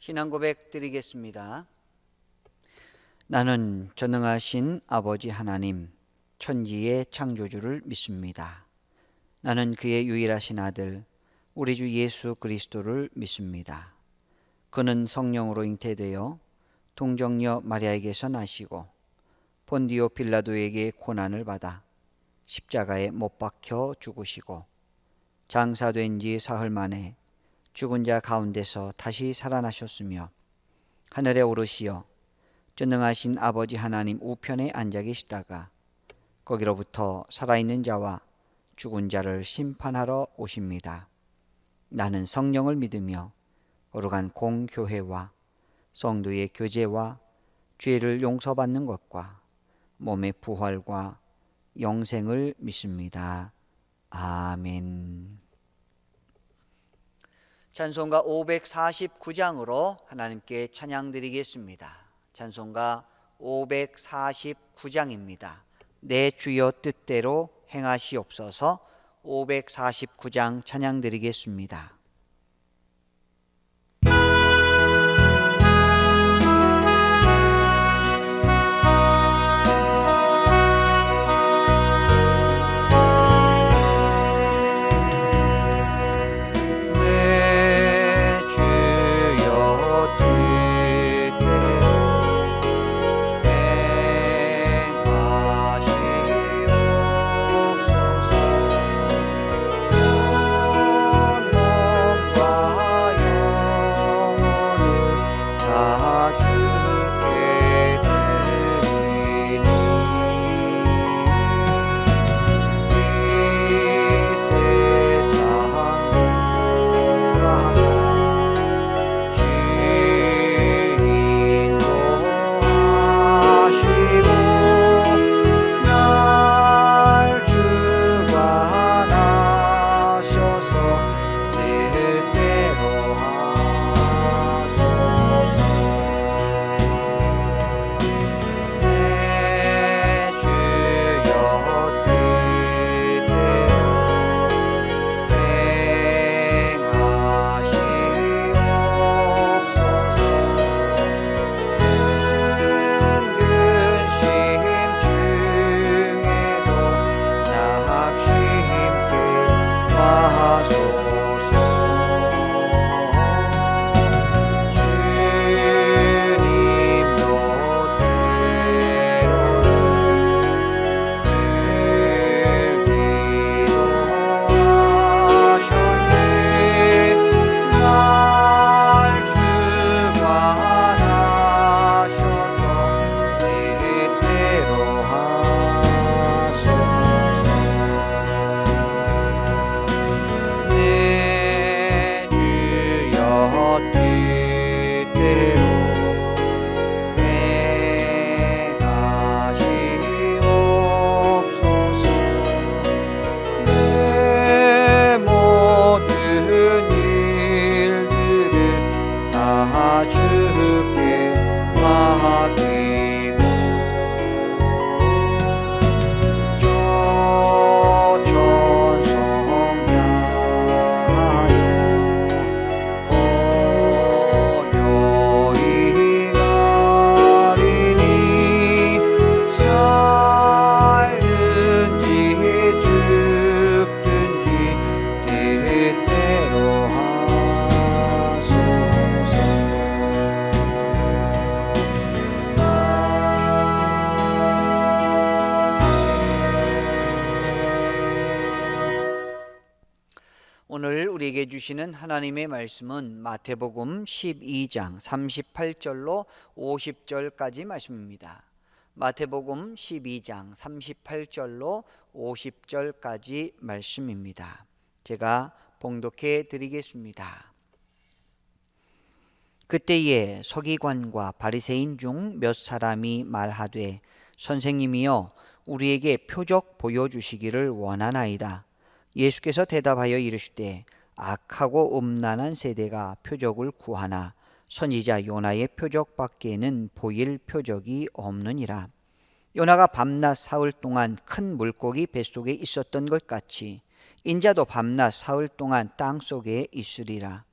신앙 고백 드리겠습니다. 나는 전능하신 아버지 하나님, 천지의 창조주를 믿습니다. 나는 그의 유일하신 아들, 우리 주 예수 그리스도를 믿습니다. 그는 성령으로 잉태되어 동정녀 마리아에게서 나시고 본디오 빌라도에게 고난을 받아 십자가에 못 박혀 죽으시고 장사된 지 사흘 만에 죽은 자 가운데서 다시 살아나셨으며 하늘에 오르시어 전능하신 아버지 하나님 우편에 앉아 계시다가 거기로부터 살아있는 자와 죽은 자를 심판하러 오십니다. 나는 성령을 믿으며 거룩한 공교회와 성도의 교제와 죄를 용서받는 것과 몸의 부활과 영생을 믿습니다. 아멘. 찬송가 549장으로 하나님께 찬양드리겠습니다. 찬송가 549장입니다. 내 주여 뜻대로 행하시옵소서. 549장 찬양드리겠습니다. 오늘 우리에게 주시는 하나님의 말씀은 마태복음 12장 38절로 50절까지 말씀입니다. 마태복음 12장 38절로 50절까지 말씀입니다. 제가 봉독해 드리겠습니다. 그때에 서기관과 바리새인 중 몇 사람이 말하되 선생님이여 우리에게 표적 보여주시기를 원하나이다. 예수께서 대답하여 이르시되 악하고 음란한 세대가 표적을 구하나 선지자 요나의 표적밖에는 보일 표적이 없느니라. 요나가 밤낮 사흘 동안 큰 물고기 뱃속에 있었던 것 같이 인자도 밤낮 사흘 동안 땅속에 있으리라.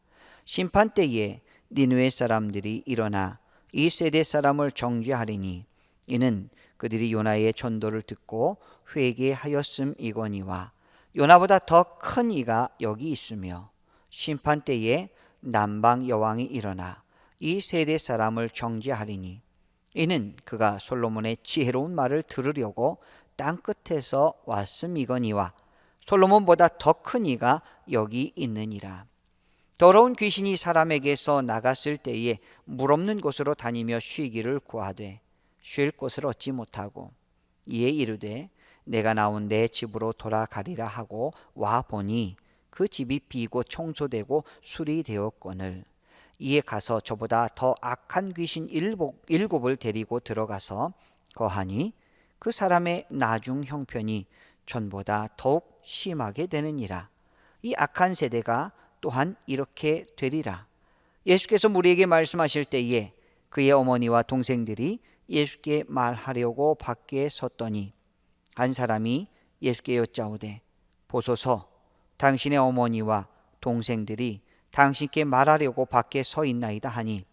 심판 때에 니느웨 사람들이 일어나 이 세대 사람을 정죄하리니 이는 그들이 요나의 전도를 듣고 회개하였음이거니와 요나보다 더 큰 이가 여기 있으며 심판 때에 남방 여왕이 일어나 이 세대 사람을 정죄하리니 이는 그가 솔로몬의 지혜로운 말을 들으려고 땅 끝에서 왔음이거니와 솔로몬보다 더 큰 이가 여기 있느니라. 더러운 귀신이 사람에게서 나갔을 때에 물 없는 곳으로 다니며 쉬기를 구하되 쉴 곳을 얻지 못하고 이에 이르되 내가 나온 내 집으로 돌아가리라 하고 와 보니 그 집이 비고 청소되고 수리되었거늘 이에 가서 저보다 더 악한 귀신 일곱을 데리고 들어가서 거하니 그 사람의 나중 형편이 전보다 더욱 심하게 되느니라. 이 악한 세대가 또한 이렇게 되리라. 예수께서 우리에게 말씀하실 때에 그의 어머니와 동생들이 예수께 말하려고 밖에 섰더니 한 사람이 예수께 여짜오되 보소서 당신의 어머니와 동생들이 당신께 말하려고 밖에 서 있나이다 하니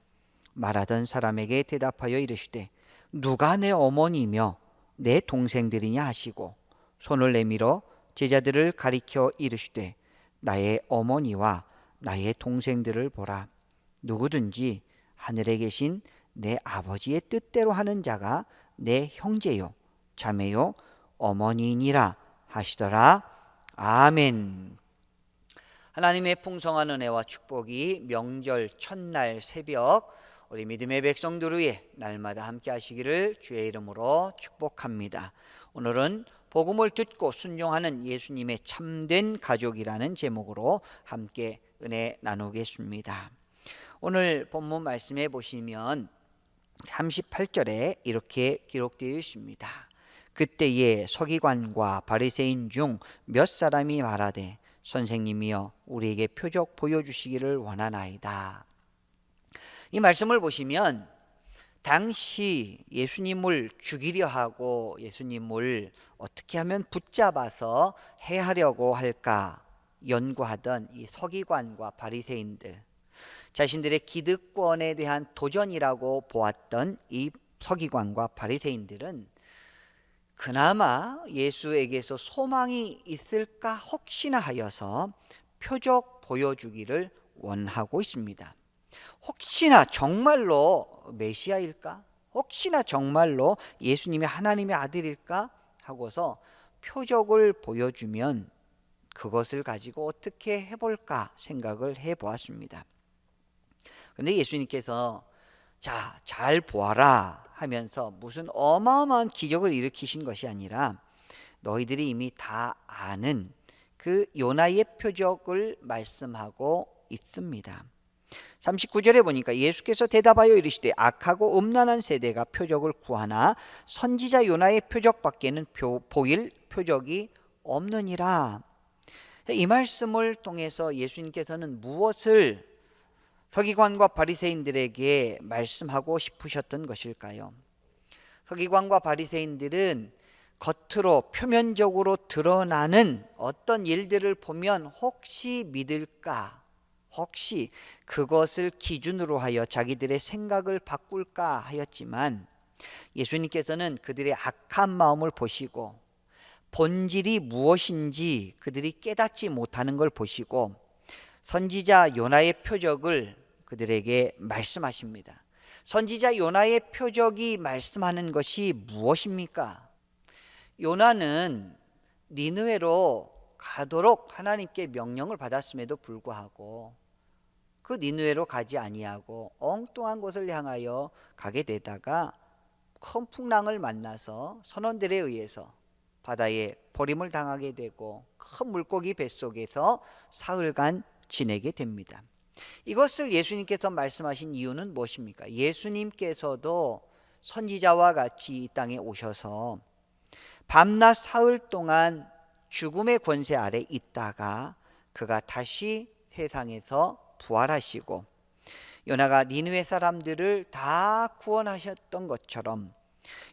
말하던 사람에게 대답하여 이르시되 누가 내 어머니며 내 동생들이냐 하시고 손을 내밀어 제자들을 가리켜 이르시되 나의 어머니와 나의 동생들을 보라. 누구든지 하늘에 계신 내 아버지의 뜻대로 하는 자가 내 형제요 자매요 어머니니라 하시더라. 아멘. 하나님의 풍성한 은혜와 축복이 명절 첫날 새벽 우리 믿음의 백성들 위해 날마다 함께 하시기를 주의 이름으로 축복합니다. 오늘은 복음을 듣고 순종하는 예수님의 참된 가족이라는 제목으로 함께 은혜 나누겠습니다. 오늘 본문 말씀에 보시면 38절에 이렇게 기록되어 있습니다. 그때에 서기관과 바리새인 중 몇 사람이 말하되 선생님이여 우리에게 표적 보여주시기를 원하나이다. 이 말씀을 보시면 당시 예수님을 죽이려 하고 예수님을 어떻게 하면 붙잡아서 해하려고 할까 연구하던 이 서기관과 바리새인들, 자신들의 기득권에 대한 도전이라고 보았던 이 서기관과 바리새인들은 그나마 예수에게서 소망이 있을까 혹시나 하여서 표적 보여주기를 원하고 있습니다. 혹시나 정말로 메시아일까? 혹시나 정말로 예수님이 하나님의 아들일까? 하고서 표적을 보여주면 그것을 가지고 어떻게 해볼까 생각을 해보았습니다. 그런데 예수님께서 자, 잘 보아라 하면서 무슨 어마어마한 기적을 일으키신 것이 아니라 너희들이 이미 다 아는 그 요나의 표적을 말씀하고 있습니다. 39절에 보니까 예수께서 대답하여 이르시되 악하고 음란한 세대가 표적을 구하나 선지자 요나의 표적밖에는 보일 표적이 없느니라. 이 말씀을 통해서 예수님께서는 무엇을 서기관과 바리새인들에게 말씀하고 싶으셨던 것일까요? 서기관과 바리새인들은 겉으로 표면적으로 드러나는 어떤 일들을 보면 혹시 믿을까, 혹시 그것을 기준으로 하여 자기들의 생각을 바꿀까 하였지만 예수님께서는 그들의 악한 마음을 보시고 본질이 무엇인지 그들이 깨닫지 못하는 걸 보시고 선지자 요나의 표적을 그들에게 말씀하십니다. 선지자 요나의 표적이 말씀하는 것이 무엇입니까? 요나는 니느웨로 가도록 하나님께 명령을 받았음에도 불구하고 그 니느웨로 가지 아니하고 엉뚱한 곳을 향하여 가게 되다가 큰 풍랑을 만나서 선원들에 의해서 바다에 버림을 당하게 되고 큰 물고기 뱃속에서 사흘간 지내게 됩니다. 이것을 예수님께서 말씀하신 이유는 무엇입니까? 예수님께서도 선지자와 같이 이 땅에 오셔서 밤낮 사흘 동안 죽음의 권세 아래 있다가 그가 다시 세상에서 부활하시고 요나가 니느웨 사람들을 다 구원하셨던 것처럼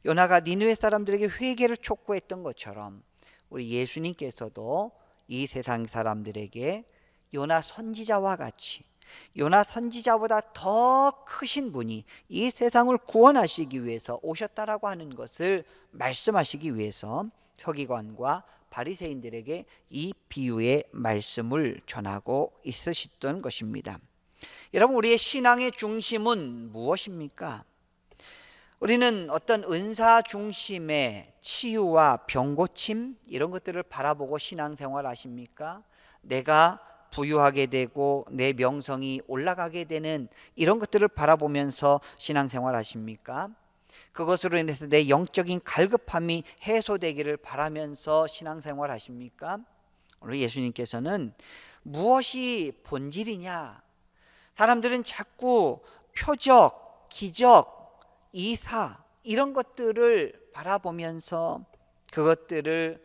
요나가 니느웨 사람들에게 회개를 촉구했던 것처럼 우리 예수님께서도 이 세상 사람들에게 요나 선지자와 같이 요나 선지자보다 더 크신 분이 이 세상을 구원하시기 위해서 오셨다라고 하는 것을 말씀하시기 위해서 서기관과 바리새인들에게 이 비유의 말씀을 전하고 있으셨던 것입니다. 여러분, 우리의 신앙의 중심은 무엇입니까? 우리는 어떤 은사 중심의 치유와 병고침 이런 것들을 바라보고 신앙생활 하십니까? 내가 부유하게 되고 내 명성이 올라가게 되는 이런 것들을 바라보면서 신앙생활 하십니까? 그것으로 인해서 내 영적인 갈급함이 해소되기를 바라면서 신앙생활 하십니까? 오늘 예수님께서는 무엇이 본질이냐? 사람들은 자꾸 표적, 기적, 이사 이런 것들을 바라보면서 그것들을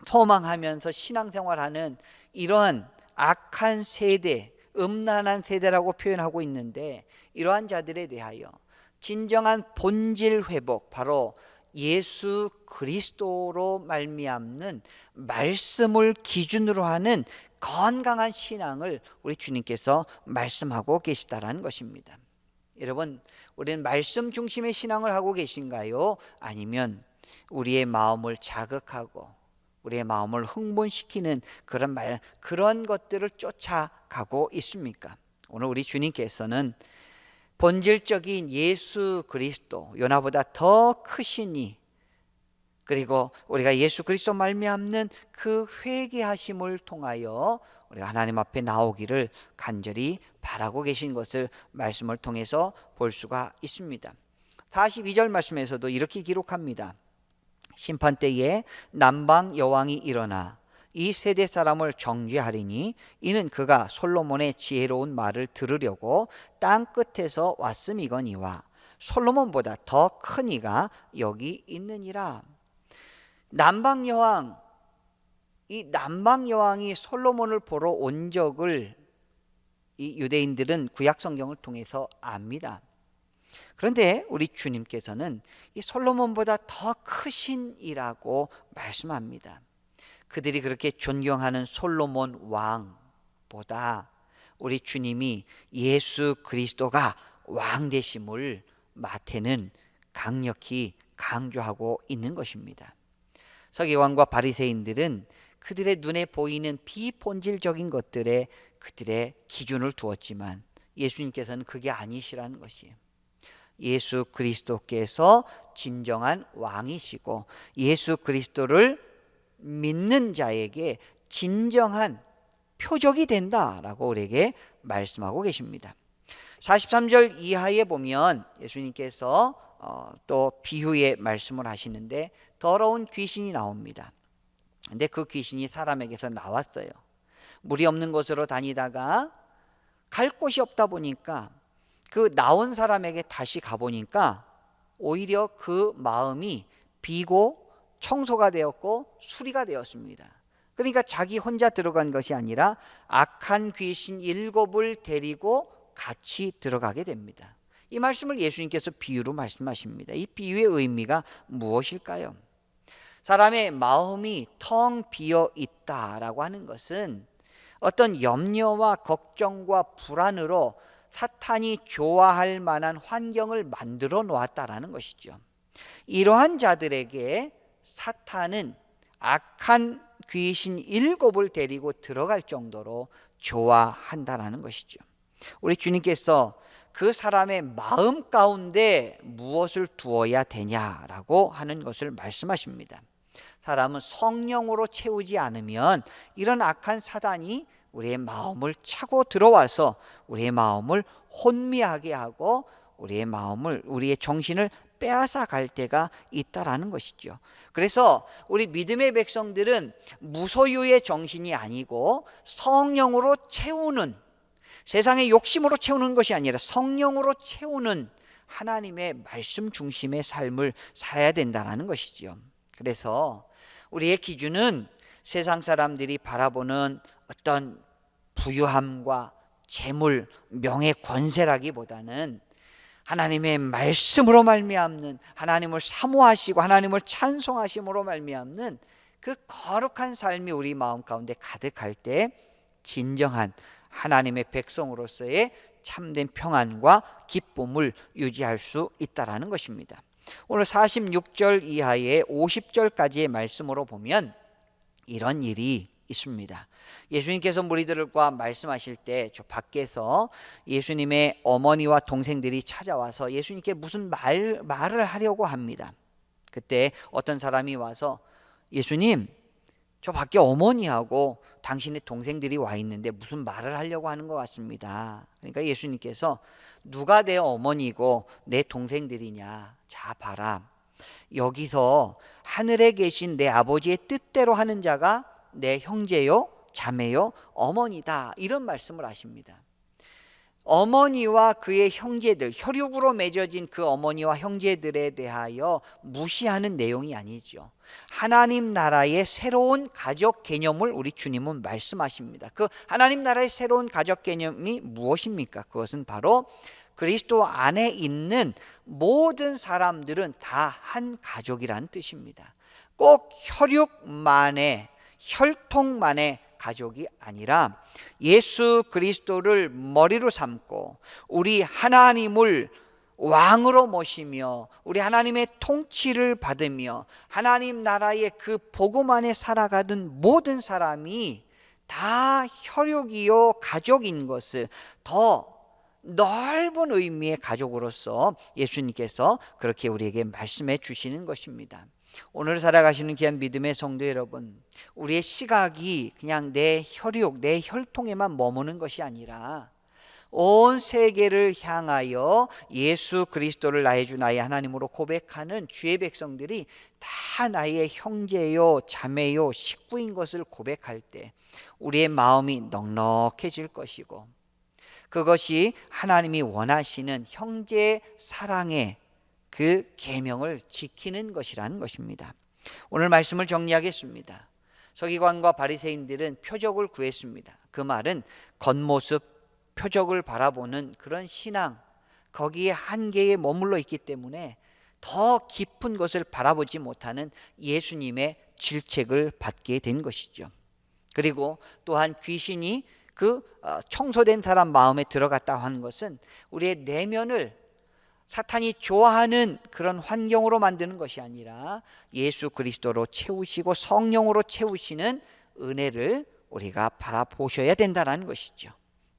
소망하면서 신앙생활하는 이러한 악한 세대, 음란한 세대라고 표현하고 있는데, 이러한 자들에 대하여 진정한 본질 회복, 바로 예수 그리스도로 말미암는 말씀을 기준으로 하는 건강한 신앙을 우리 주님께서 말씀하고 계시다라는 것입니다. 여러분, 우리는 말씀 중심의 신앙을 하고 계신가요? 아니면 우리의 마음을 자극하고 우리의 마음을 흥분시키는 그런 것들을 쫓아가고 있습니까? 오늘 우리 주님께서는 본질적인 예수 그리스도, 요나보다 더 크시니, 그리고 우리가 예수 그리스도 말미암는 그 회개하심을 통하여 우리가 하나님 앞에 나오기를 간절히 바라고 계신 것을 말씀을 통해서 볼 수가 있습니다. 42절 말씀에서도 이렇게 기록합니다. 심판 때에 남방 여왕이 일어나 이 세대 사람을 정죄하리니 이는 그가 솔로몬의 지혜로운 말을 들으려고 땅 끝에서 왔음이거니와 솔로몬보다 더 큰 이가 여기 있느니라. 남방 여왕, 이 남방 여왕이 솔로몬을 보러 온 적을 이 유대인들은 구약 성경을 통해서 압니다. 그런데 우리 주님께서는 이 솔로몬보다 더 크신 이라고 말씀합니다. 그들이 그렇게 존경하는 솔로몬 왕보다 우리 주님이 예수 그리스도가 왕 되심을 마태는 강력히 강조하고 있는 것입니다. 서기관과 바리새인들은 그들의 눈에 보이는 비본질적인 것들에 그들의 기준을 두었지만 예수님께서는 그게 아니시라는 것이에요. 예수 그리스도께서 진정한 왕이시고 예수 그리스도를 믿는 자에게 진정한 표적이 된다라고 우리에게 말씀하고 계십니다. 43절 이하에 보면 예수님께서 또 비유의 말씀을 하시는데 더러운 귀신이 나옵니다. 근데 그 귀신이 사람에게서 나왔어요. 물이 없는 곳으로 다니다가 갈 곳이 없다 보니까 그 나온 사람에게 다시 가보니까 오히려 그 마음이 비고 청소가 되었고 수리가 되었습니다. 그러니까 자기 혼자 들어간 것이 아니라 악한 귀신 7을 데리고 같이 들어가게 됩니다. 이 말씀을 예수님께서 비유로 말씀하십니다. 이 비유의 의미가 무엇일까요? 사람의 마음이 텅 비어 있다라고 하는 것은 어떤 염려와 걱정과 불안으로 사탄이 좋아할 만한 환경을 만들어 놓았다라는 것이죠. 이러한 자들에게 사탄은 악한 귀신 7을 데리고 들어갈 정도로 좋아한다라는 것이죠. 우리 주님께서 그 사람의 마음 가운데 무엇을 두어야 되냐라고 하는 것을 말씀하십니다. 사람은 성령으로 채우지 않으면 이런 악한 사단이 우리의 마음을 차고 들어와서 우리의 마음을 혼미하게 하고 우리의 정신을 빼앗아 갈 때가 있다라는 것이죠. 그래서 우리 믿음의 백성들은 무소유의 정신이 아니고 성령으로 채우는, 세상의 욕심으로 채우는 것이 아니라 성령으로 채우는 하나님의 말씀 중심의 삶을 살아야 된다는 것이죠. 그래서 우리의 기준은 세상 사람들이 바라보는 어떤 부유함과 재물, 명예, 권세라기보다는 하나님의 말씀으로 말미암는, 하나님을 사모하시고 하나님을 찬송하심으로 말미암는 그 거룩한 삶이 우리 마음 가운데 가득할 때 진정한 하나님의 백성으로서의 참된 평안과 기쁨을 유지할 수 있다라는 것입니다. 오늘 46절 이하의 50절까지의 말씀으로 보면 이런 일이 있습니다. 예수님께서 무리들과 말씀하실 때 저 밖에서 예수님의 어머니와 동생들이 찾아와서 예수님께 무슨 말을 하려고 합니다. 그때 어떤 사람이 와서 예수님, 저 밖에 어머니하고 당신의 동생들이 와 있는데 무슨 말을 하려고 하는 것 같습니다. 그러니까 예수님께서 누가 내 어머니고 내 동생들이냐? 자 봐라. 여기서 하늘에 계신 내 아버지의 뜻대로 하는 자가 내 형제요, 자매요, 어머니다. 이런 말씀을 하십니다. 어머니와 그의 형제들, 혈육으로 맺어진 그 어머니와 형제들에 대하여 무시하는 내용이 아니죠. 하나님 나라의 새로운 가족 개념을 우리 주님은 말씀하십니다. 그 하나님 나라의 새로운 가족 개념이 무엇입니까? 그것은 바로 그리스도 안에 있는 모든 사람들은 다 한 가족이라는 뜻입니다. 꼭 혈육만의, 혈통만의 가족이 아니라 예수 그리스도를 머리로 삼고 우리 하나님을 왕으로 모시며 우리 하나님의 통치를 받으며 하나님 나라의 그 복음 안에 살아가던 모든 사람이 다 혈육이요 가족인 것을 더 넓은 의미의 가족으로서 예수님께서 그렇게 우리에게 말씀해 주시는 것입니다. 오늘 살아가시는 귀한 믿음의 성도 여러분, 우리의 시각이 그냥 내 혈육, 내 혈통에만 머무는 것이 아니라 온 세계를 향하여 예수 그리스도를 나의 주 나의 하나님으로 고백하는 주의 백성들이 다 나의 형제요 자매요 식구인 것을 고백할 때 우리의 마음이 넉넉해질 것이고, 그것이 하나님이 원하시는 형제 사랑의 그 계명을 지키는 것이라는 것입니다. 오늘 말씀을 정리하겠습니다. 서기관과 바리새인들은 표적을 구했습니다. 그 말은 겉모습, 표적을 바라보는 그런 신앙, 거기에 한계에 머물러 있기 때문에 더 깊은 것을 바라보지 못하는 예수님의 질책을 받게 된 것이죠. 그리고 또한 귀신이 그 청소된 사람 마음에 들어갔다 하는 것은 우리의 내면을 사탄이 좋아하는 그런 환경으로 만드는 것이 아니라 예수 그리스도로 채우시고 성령으로 채우시는 은혜를 우리가 바라보셔야 된다는 것이죠.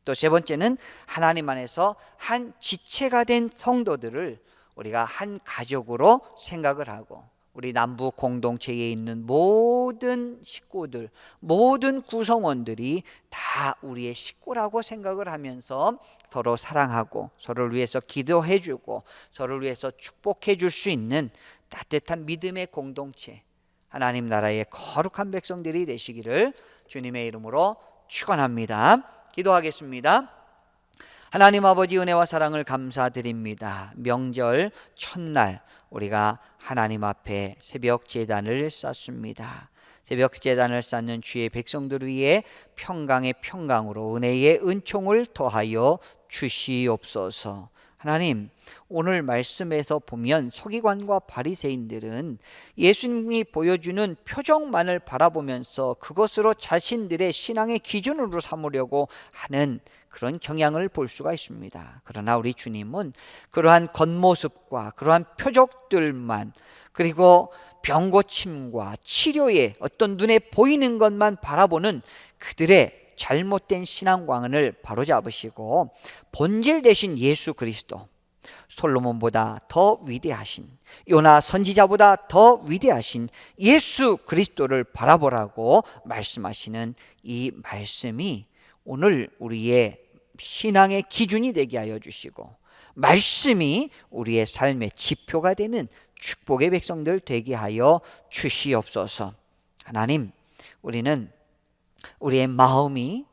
또 세 번째는 하나님 안에서 한 지체가 된 성도들을 우리가 한 가족으로 생각을 하고 우리 남부 공동체에 있는 모든 식구들, 모든 구성원들이 다 우리의 식구라고 생각을 하면서 서로 사랑하고 서로를 위해서 기도해주고 서로를 위해서 축복해 줄 수 있는 따뜻한 믿음의 공동체, 하나님 나라의 거룩한 백성들이 되시기를 주님의 이름으로 축원합니다. 기도하겠습니다. 하나님 아버지 은혜와 사랑을 감사드립니다. 명절 첫날 우리가 하나님 앞에 새벽 제단을 쌓습니다. 새벽 제단을 쌓는 주의 백성들 위에 평강의 평강으로 은혜의 은총을 더하여 주시옵소서. 하나님, 오늘 말씀에서 보면 서기관과 바리새인들은 예수님이 보여주는 표적만을 바라보면서 그것으로 자신들의 신앙의 기준으로 삼으려고 하는 그런 경향을 볼 수가 있습니다. 그러나 우리 주님은 그러한 겉모습과 그러한 표적들만, 그리고 병고침과 치료의 어떤 눈에 보이는 것만 바라보는 그들의 잘못된 신앙관을 바로잡으시고 본질 되신 예수 그리스도, 솔로몬보다 더 위대하신, 요나 선지자보다 더 위대하신 예수 그리스도를 바라보라고 말씀하시는 이 말씀이 오늘 우리의 신앙의 기준이 되게 하여 주시고, 말씀이 우리의 삶의 지표가 되는 축복의 백성들 되게 하여 주시옵소서. 하나님, 우리는 우리의 마음이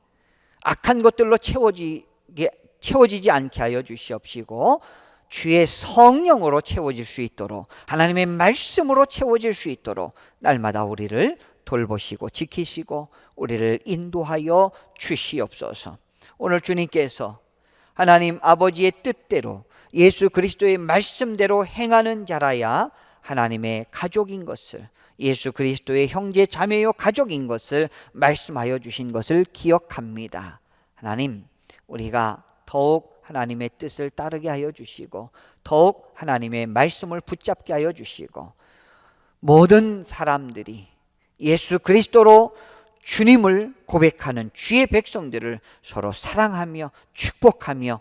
악한 것들로 채워지지 않게 하여 주시옵시고 주의 성령으로 채워질 수 있도록, 하나님의 말씀으로 채워질 수 있도록 날마다 우리를 돌보시고 지키시고 우리를 인도하여 주시옵소서. 오늘 주님께서 하나님 아버지의 뜻대로 예수 그리스도의 말씀대로 행하는 자라야 하나님의 가족인 것을, 예수 그리스도의 형제 자매요 가족인 것을 말씀하여 주신 것을 기억합니다. 하나님, 우리가 더욱 하나님의 뜻을 따르게 하여 주시고 더욱 하나님의 말씀을 붙잡게 하여 주시고 모든 사람들이 예수 그리스도로 주님을 고백하는 주의 백성들을 서로 사랑하며 축복하며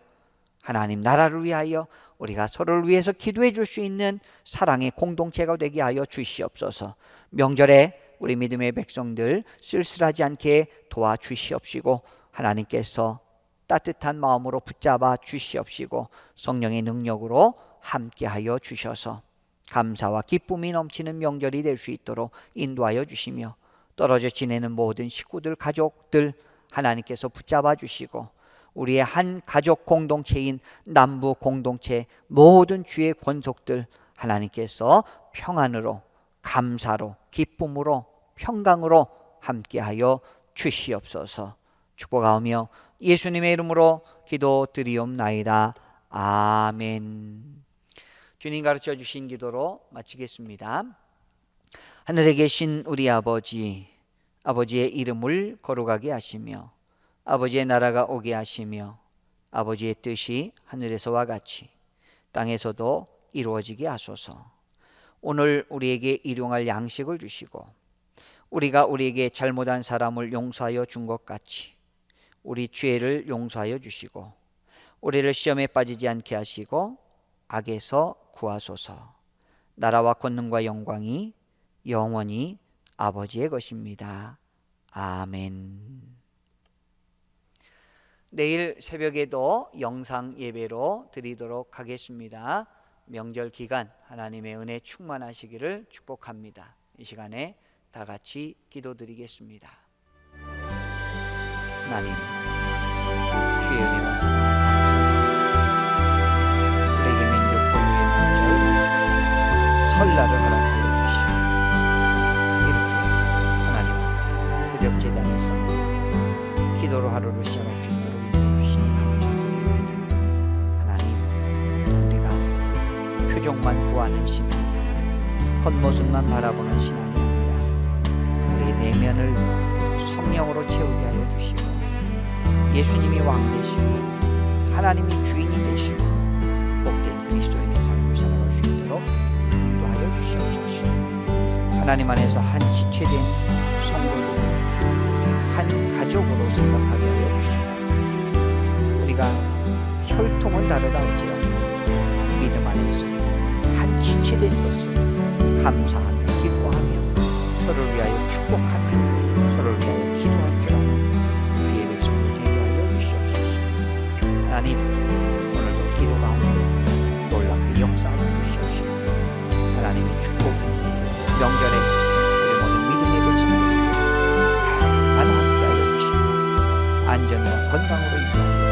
하나님 나라를 위하여 우리가 서로를 위해서 기도해 줄 수 있는 사랑의 공동체가 되게 하여 주시옵소서. 명절에 우리 믿음의 백성들 쓸쓸하지 않게 도와주시옵시고 하나님께서 따뜻한 마음으로 붙잡아 주시옵시고 성령의 능력으로 함께하여 주셔서 감사와 기쁨이 넘치는 명절이 될 수 있도록 인도하여 주시며 떨어져 지내는 모든 식구들, 가족들 하나님께서 붙잡아 주시고 우리의 한 가족 공동체인 남부 공동체 모든 주의 권속들 하나님께서 평안으로 감사로 기쁨으로 평강으로 함께하여 주시옵소서. 축복하오며 예수님의 이름으로 기도드리옵나이다. 아멘. 주님 가르쳐 주신 기도로 마치겠습니다. 하늘에 계신 우리 아버지, 아버지의 이름을 거룩하게 하시며 아버지의 나라가 오게 하시며 아버지의 뜻이 하늘에서와 같이 땅에서도 이루어지게 하소서. 오늘 우리에게 일용할 양식을 주시고 우리가 우리에게 잘못한 사람을 용서하여 준 것 같이 우리 죄를 용서하여 주시고 우리를 시험에 빠지지 않게 하시고 악에서 구하소서. 나라와 권능과 영광이 영원히 아버지의 것입니다. 아멘. 내일 새벽에도 영상 예배로 드리도록 하겠습니다. 명절 기간 하나님의 은혜 충만하시기를 축복합니다. 이 시간에 다 같이 기도드리겠습니다. 하나님, 주의 은혜와 사랑 감사합니다. 우리에게 민족 고유의 명절 설날을 허락하여 주시고 이렇게 하나님 새벽 제단에서 기도로 하루를 시작할 수 있도록 인도해 주시니 감사드립니다. 하나님, 우리가 표정만 구하는 신앙, 겉모습만 바라보는 신앙이 아니라 우리의 내면을 성령으로 채우게 하여 주시고 예수님이 왕 되시고 하나님이 주인이 되시는 복된 그리스도인의 삶을 살아갈 수 있도록 인도하여 주시옵소서. 하나님 안에서 한 지체된 성도들, 한 가족으로 생각하게 하여 주시고 우리가 혈통은 다르다 할지라도 믿음 안에서 한 지체된 것을 감사하며 기뻐하며 서로를 위하여 축복하며 서로를 위하여 기도할 줄 아는 주의 백성들 되게 하여 주시옵소서. 하나님, 오늘도 기도 가운데 놀랍게 역사하여 주시옵시고 하나님의 축복이 명절에 우리 모든 믿음의 백성들에게 다양한 함께하여 주시고 안전과 건강으로 인도하여